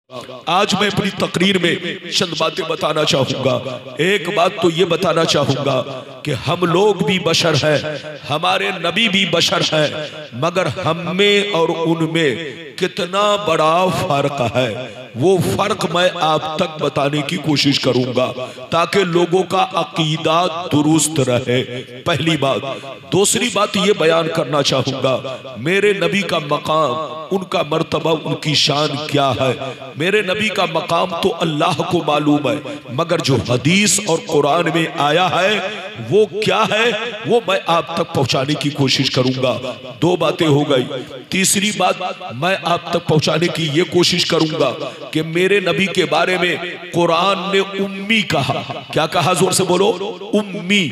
आज मैं अपनी तकरीर में चंद बातें बताना चाहूंगा। एक बात तो ये बताना चाहूंगा कि हम लोग भी बशर हैं, हमारे नबी भी बशर हैं, मगर हम में और उनमें कितना बड़ा फर्क है, वो फर्क मैं आप तक बताने की कोशिश करूंगा ताकि लोगों का अकीदा दुरुस्त रहे। पहली बात। दूसरी बात ये बयान करना चाहूंगा, मेरे नबी का मकाम, उनका मर्तबा, उनकी शान क्या है। मेरे नबी का मकाम तो अल्लाह को मालूम है, मगर जो हदीस और कुरान में आया है वो क्या है, वो मैं आप तक पहुंचाने की कोशिश करूंगा। दो बातें हो गई। तीसरी बात, मैं आप तक पहुंचाने की ये कोशिश करूंगा कि मेरे नबी के बारे में कुरान ने उम्मी कहा। क्या कहा? जोर से बोलो। उम्मी।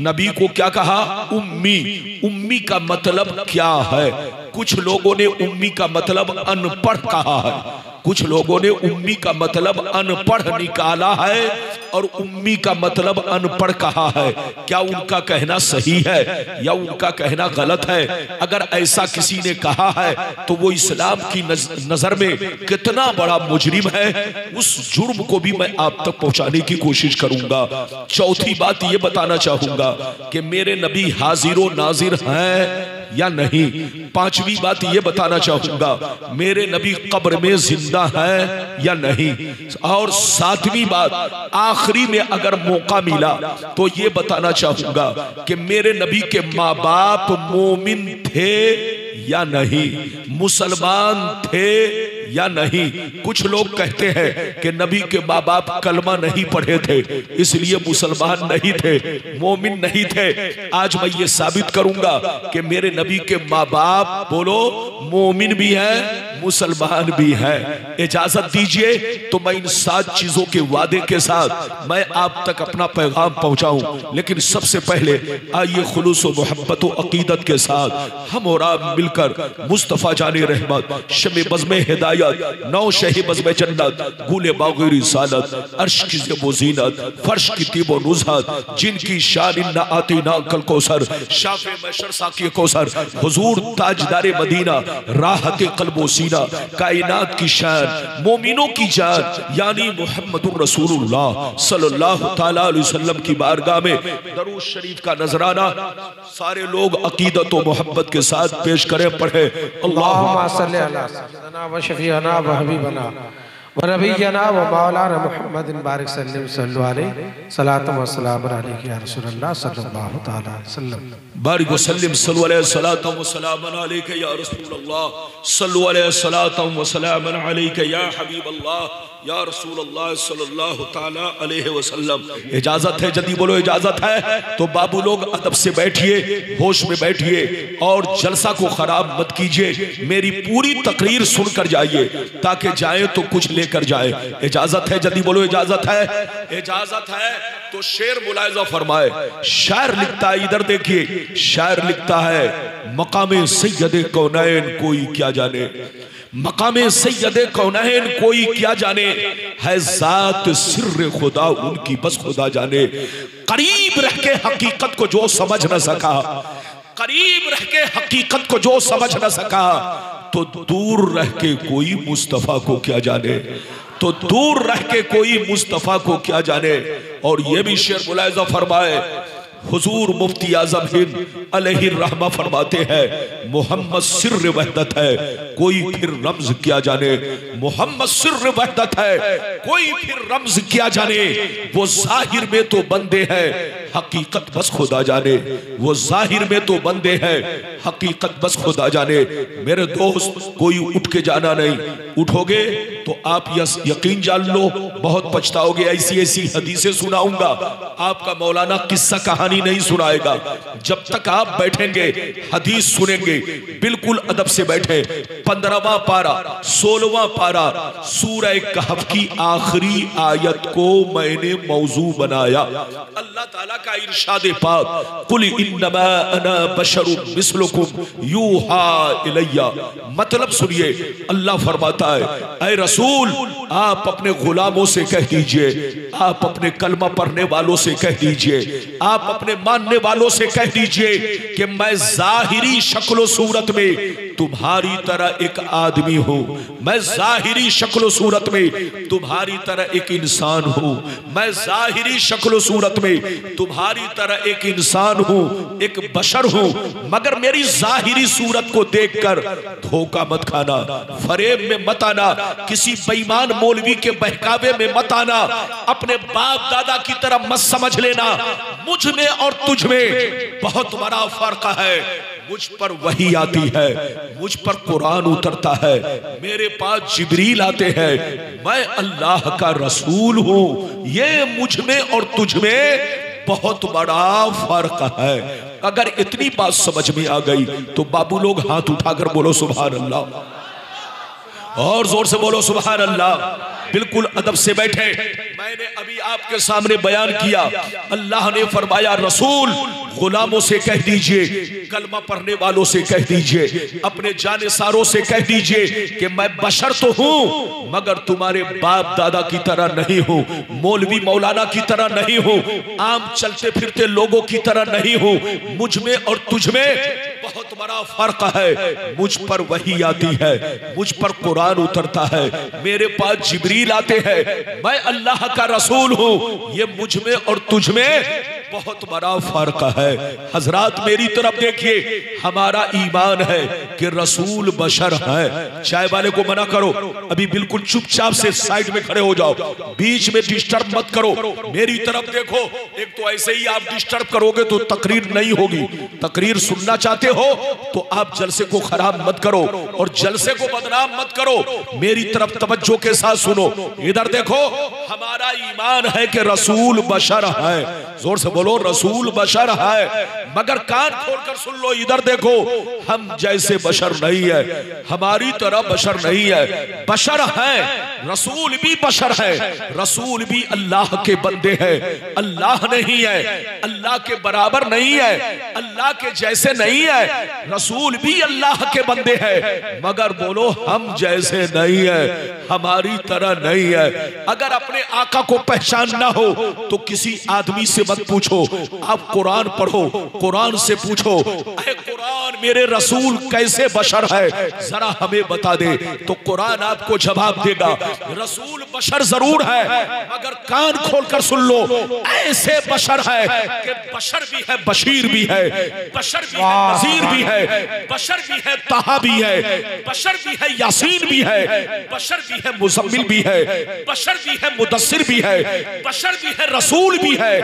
नबी को क्या कहा? उम्मी। उम्मी का मतलब क्या है? कुछ लोगों ने उम्मी का मतलब अनपढ़ कहा है, कुछ लोगों ने उम्मी का मतलब अनपढ़ निकाला है और उम्मी का मतलब अनपढ़ कहा है। क्या उनका कहना सही है या उनका कहना गलत है? अगर ऐसा किसी ने कहा है तो वो इस्लाम की नजर में कितना बड़ा मुजरिम है, उस जुर्म को भी मैं आप तक पहुंचाने की कोशिश करूंगा। चौथी बात ये बताना चाहूंगा कि मेरे नबी हाजिर व नाजिर हैं या नहीं। पांचवी बात ये बताना चाहूंगा, मेरे नबी कब्र में जिंदा है या नहीं। और सातवीं बात, आखिरी में अगर मौका मिला तो ये बताना चाहूंगा कि मेरे नबी के माँ बाप मोमिन थे या नहीं, मुसलमान थे या नहीं। कुछ लोग कहते हैं कि नबी के माँ बाप कलमा नहीं पढ़े थे इसलिए मुसलमान नहीं थे, मोमिन नहीं थे। आज मैं ये साबित करूंगा कि मेरे नबी के माँ बाप, बोलो, मोमिन भी है, मुसलमान भी है। इजाजत दीजिए तो मैं इन 7 चीजों के वादे के साथ मैं आप तक अपना पैगाम पहुंचाऊं। लेकिन सबसे पहले आइए खुलूस व मोहब्बत व अकीदत के साथ हम और आप मिलकर मुस्तफा जाने रहमत, शमे बज़्म हिदायत, नौ शही बज़्म जन्नत, गुले बाग़ रिसालत, अर्श की ज़ेब ज़ीनत, फर्श की तीब व नुज़हत, जिनकी शान इन्ना आतीना कल कौसर, शाफ़े महशर साक़ी कौसर, हुज़ूर ताजदारे मदीना, राहत क़ल्ब व सीना, कायनात की शान, मोमिनों की जान, यानी मुहम्मदुर रसूलुल्लाह सल्लल्लाहु तआला अलैहि वसल्लम की बारगाह में दरूद शरीफ का नजराना सारे लोग अकीदत व मोहब्बत के साथ पेश करें। पढ़े अल्लाहुम्मा सल्लि अला सय्यिदना व शफीअना व हबीबना व नबिय्यना व मौलाना मुहम्मदिन बारिक सल्लल्लाहु अलैहि सलातु व सलाम अलैहि या रसूलल्लाह सल्लल्लाहु तआला अलैहि वसल्लम। बारिक व सल्लिम सल्लु अलैहि सलातु व सलाम अलैहि या रसूलल्लाह सल्लु अलैहि सलातु व सलाम अलैहि या हबीबल्लाह या रसूलल्लाह सल्लल्लाहु तआला अलैहि वसल्लम। इजाजत है? जल्दी बोलो इजाजत है। तो बाबू लोग अदब से बैठिए, होश में बैठिए और जलसा को खराब मत कीजिए। मेरी पूरी तकरीर सुनकर जाइए ताकि जाए तो कुछ लेकर जाए। इजाजत है? जल्दी बोलो इजाजत है। इजाजत है तो शेर मुलाहिजा फरमाए। शायर लिखता है, इधर देखिए, शायर लिखता है, मकामे सैयदे कौनैन कोई क्या जाने, मकामे सैयदे कौनैन कोई क्या जाने, है जात सिर्र खुदा उनकी बस खुदा जाने। करीब रह के हकीकत को जो समझ न सका, करीब रह के हकीकत को जो समझ न सका, तो दूर रह के कोई मुस्तफा को क्या जाने, तो दूर रह के कोई मुस्तफा को क्या जाने। और ये भी शेर मुलाहिजा फरमाए, हुजूर मुफ्ती आज़म हिंद अलैहि रहमा फरमाते हैं, मोहम्मद सिर्र वहदत है कोई फिर रम्ज क्या जाने, मोहम्मद सिर्र वहदत है कोई फिर रम्ज क्या जाने। वो जाहिर में तो बंदे हैं हकीकत बस खुदा जाने, वो जाहिर में तो बंदे हैं हकीकत बस खुदा जाने। मेरे दोस्त, कोई उठ के जाना नहीं, उठोगे तो आप यकीन जान लो बहुत पछताओगे। ऐसी ऐसी हदीसें सुनाऊंगा, आपका मौलाना किस्सा कहानी नहीं सुनाएगा। जब तक आप बैठेंगे हदीस सुनेंगे, बिल्कुल अदब से बैठे। 15वां पारा, 16वां पारा, सूरह कहफ की आखिरी आयत को मैंने मौजू बनाया। अल्लाह ताला का इरशाद पाक, कुल इन्नमा अना बशरुम मिस्लुकुम यूहा इलैया। मतलब सुनिए, अल्लाह फरमाता है, ऐ रसूल आप अपने गुलामों से कह दीजिए, आप अपने कलमा पढ़ने वालों से कह दीजिए, आप अपने मानने वालों से कह दीजिए कि मैं जाहिरी शक्ल सूरत में तुम्हारी तरह एक आदमी हूं, मैं जाहिरी शक्ल सूरत में तुम्हारी तरह एक इंसान हूं, मैं जाहिरी शक्ल सूरत में तुम्हारी तरह एक इंसान हूं, एक बशर हूं, मगर मेरी जाहिरी सूरत को देखकर धोखा मत खाना, फरेब में मत आना, किसी बेईमान मौलवी के बहकावे में मत आना, अपने बाप दादा की तरह मत समझ लेना। मुझ में और तुझ में बहुत बड़ा फर्क है। मुझ पर वही आती है, मुझ पर कुरान उतरता है, मेरे पास जिब्रील आते हैं, मैं अल्लाह का रसूल हूं। ये मुझ में और तुझ में बहुत बड़ा फर्क है। अगर इतनी बात समझ में आ गई तो बाबू लोग हाथ उठाकर बोलो सुभान अल्लाह, और जोर से बोलो सुभान अल्लाह। बिल्कुल अदब से बैठे। मैंने अभी आपके सामने बयान किया, अल्लाह ने फरमाया रसूल गुलामों से कह दीजिए, कलमा पढ़ने वालों से कह दीजिए, अपने जानेसारों से कह दीजिए कि मैं बशर तो हूं मगर तुम्हारे बाप दादा की तरह नहीं हूं, मौलवी मौलाना की तरह नहीं हूं, आम चलते फिरते लोगों की तरह नहीं हूं। मुझ में और तुझ में बहुत बड़ा फर्क है। मुझ पर वही आती है, मुझ पर कुरान उतरता है, मेरे पास जिब्रील आते हैं, मैं अल्लाह का रसूल हूं। ये मुझ में और तुझ में बहुत बड़ा फर्क है। हजरात मेरी तरफ देखिए, हमारा ईमान है कि रसूल बशर है। चाय वाले को मना करो, अभी बिल्कुल चुपचाप से साइड में खड़े हो जाओ, बीच में डिस्टर्ब मत करो। मेरी तरफ देखो, एक तो ऐसे ही आप डिस्टर्ब करोगे तो तकरीर नहीं होगी। तकरीर सुनना चाहते हो तो आप जलसे को खराब मत करो और जलसे को बदनाम मत करो। मेरी तरफ तवज्जो के साथ सुनो, इधर देखो, हमारा ईमान है कि रसूल बशर है। जोर से बोलो, रसूल बशर है, मगर कान खोलकर सुन लो, इधर देखो, हम जैसे बशर नहीं है, हमारी तरह बशर नहीं है, बशर है। रसूल भी बशर है, रसूल भी अल्लाह के बंदे हैं। अल्लाह नहीं है, अल्लाह के बराबर नहीं है, अल्लाह के जैसे नहीं है। रसूल भी अल्लाह के बंदे हैं, मगर बोलो हम जैसे नहीं है, हमारी तरह नहीं है। अगर अपने आका को पहचानना हो तो किसी आदमी से मत पूछो, आप कुरान पढ़ो, कुरान से पूछो, ऐ कुरान मेरे रसूल कैसे बशर है, जरा हमें बता दे। तो कुरान आपको जवाब देगा, रसूल बशर जरूर है मगर कान खोलकर सुन लो, ऐसे बशर है कि बशर भी है, बशीर भी है, बशर भी है, नज़ीर भी है, बशर भी है, ताहा भी है, बशर भी है, यासीन भी है, बशर भी है, मुज़म्मिल भी है, बशर भी है, मुदस्सिर भी है, बशर भी है, रसूल भी है,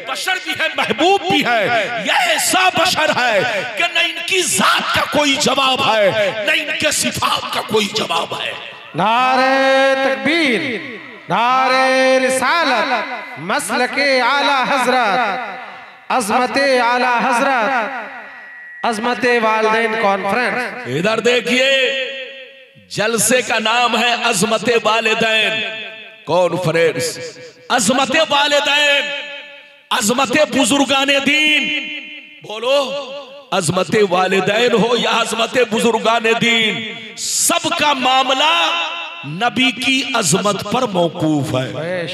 बशर भी है, महबूब भी है। यह ऐसा बशर है कि न इनकी जात का कोई जवाब है, न इनके सिफात का कोई जवाब है। नारे तकबीर, नारे रिसालत, मसलके आला हजरत, अज़मते आला हजरत, अज़मते वालिदैन कॉन्फ्रेंस। इधर देखिए, जलसे का नाम है अज़मते वालिदैन कॉन्फ्रेंस। अज़मते वालिदैन, अज़मते बुजुर्गाने दीन, बोलो अज़मते वालिदैन हो या अज़मते बुजुर्गाने दीन, सबका मामला नबी की अजमत पर मौकूफ है।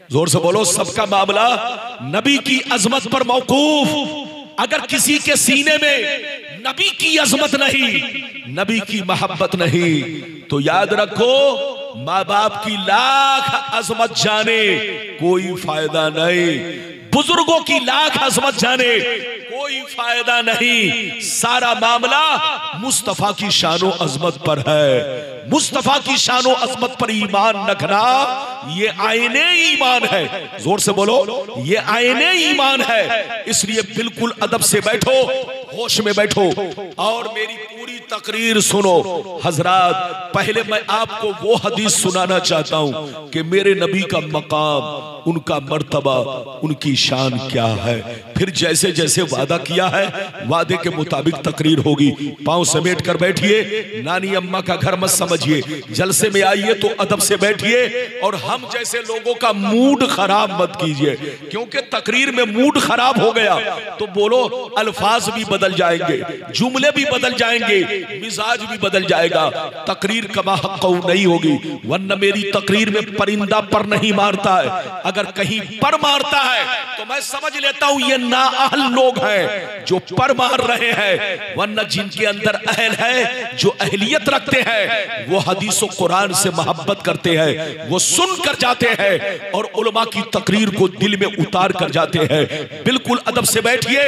जोर से बोलो, सबका मामला नबी की अजमत पर मौकूफ। अगर किसी के सीने में नबी की अजमत नहीं, नबी की मोहब्बत नहीं, तो याद रखो माँ बाप की लाख अजमत जाने कोई फायदा नहीं, बुजुर्गों की लाख अजमत जाने कोई फायदा नहीं। सारा मामला मुस्तफा की शानो अजमत पर है। मुस्तफा की शानो अजमत पर ईमान रखना ये आईने ईमान है। जोर से बोलो, ये आईने ईमान है। इसलिए बिल्कुल अदब से बैठो, होश में बैठो और मेरी पूरी तकरीर सुनो। हजरात, पहले मैं आपको वो हदीस सुनाना चाहता हूं कि मेरे नबी का मकाम, उनका मर्तबा, उनकी शान क्या है। फिर जैसे जैसे वादा किया है वादे के मुताबिक तकरीर होगी। पांव समेट कर बैठिए, नानी अम्मा का घर मत समझिए। जलसे में आइए तो अदब से बैठिए और हम जैसे लोगों का मूड खराब मत कीजिए, क्योंकि तकरीर में मूड खराब हो गया तो बोलो अल्फाज भी बदल जाएंगे, जुमले भी बदल जाएंगे, मिजाज भी बदल जाएगा, तकरीर कमा हक़्क़हू नहीं होगी। वरना मेरी तकरीर में परिंदा पर नहीं मारता है, अगर कहीं पर मारता है तो मैं समझ लेता हूं ये नाअहल लोग हैं जो पर मार रहे हैं। वरना जिनके अंदर अहल है, जो अहलियत रखते हैं, वो हदीस और कुरान से मोहब्बत करते हैं, वो सुन कर जाते हैं और उलमा की तकरीर को दिल में उतार कर जाते हैं। बिल्कुल अदब से बैठिए,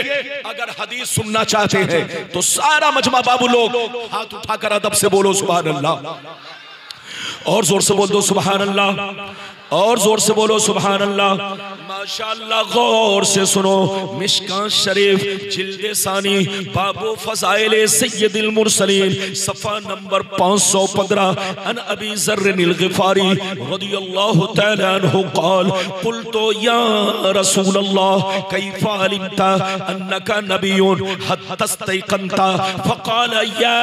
अगर हदीस सुनना चाहते हैं तो सारा मजमा बाबू लोग हाथ उठाकर अदब से बोलो सुभान अल्लाह, और जोर से बोल दो सुभान अल्लाह, और जोर से बोलो सुभान अल्लाह। माशाअल्लाह, गौर से सुनो, मिशकात शरीफ जिल्द सानी बाबू फज़ाइल सय्यदुल मुरसलीन सफ़ा नंबर 515 अन अबी ज़र्रिल ग़िफ़ारी रज़ियल्लाहु तआला अन्हु क़ाल क़ुल्तु या रसूल अल्लाह कैफ़ अलिमता अन्नका नबियुन हत्ता इस्तयक़नता फ़क़ाल या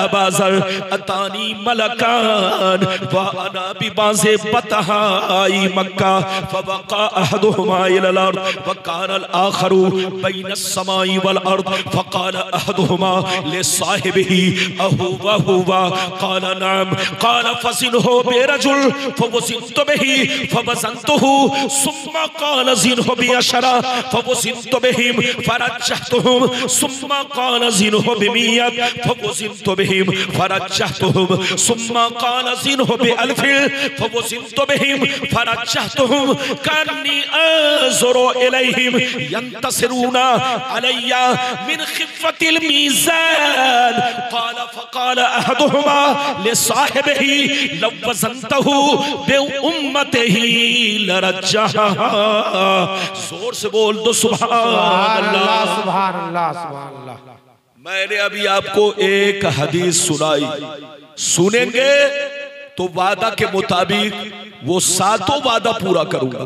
अबा ज़र अतानी मलकान व अना बिबाज़ि बतहा आई मक्का फवक़ा अहदुहुमा इलल अर्द वकान अल आखरु बैन अस्समाई वल अर्द फक़ाल अहदुहुमा लिसाहिबिही अहुवा हुवा क़ाल नअम क़ाल फ़ज़िनहु बिरजुल फ़वज़िनतु बिही फ़वज़नतुहु सुम्मा क़ाल ज़िनहु बिअशरा फ़वज़िनतु बिहिम फ़रज्जहतुहुम सुम्मा क़ाल ज़िनहु बिमियत फ़वज़िनतु बिहिम फ़रज्जहतुहुम सुम्मा क़ाल ज़िनहु बिअल्फ़िन फ़वज़िनतु बिहिम फरज्जहतुहुम कान्नी अंज़ुरु इलैहिम यंतसिरूना अलैया मिन खिफ़्फ़तिल मीज़ान क़ाल फ़क़ाल अहदुहुमा लिसाहिबिही लौ वज़नतहु बिउम्मतिही लरज्जहा। जोर से बोल दो सुभान अल्लाह, सुभान अल्लाह, सुभान अल्लाह। मैंने अभी आपको एक हदीस सुनाई, सुनेंगे तो वादा के मुताबिक वो सातों वादा पूरा करूंगा।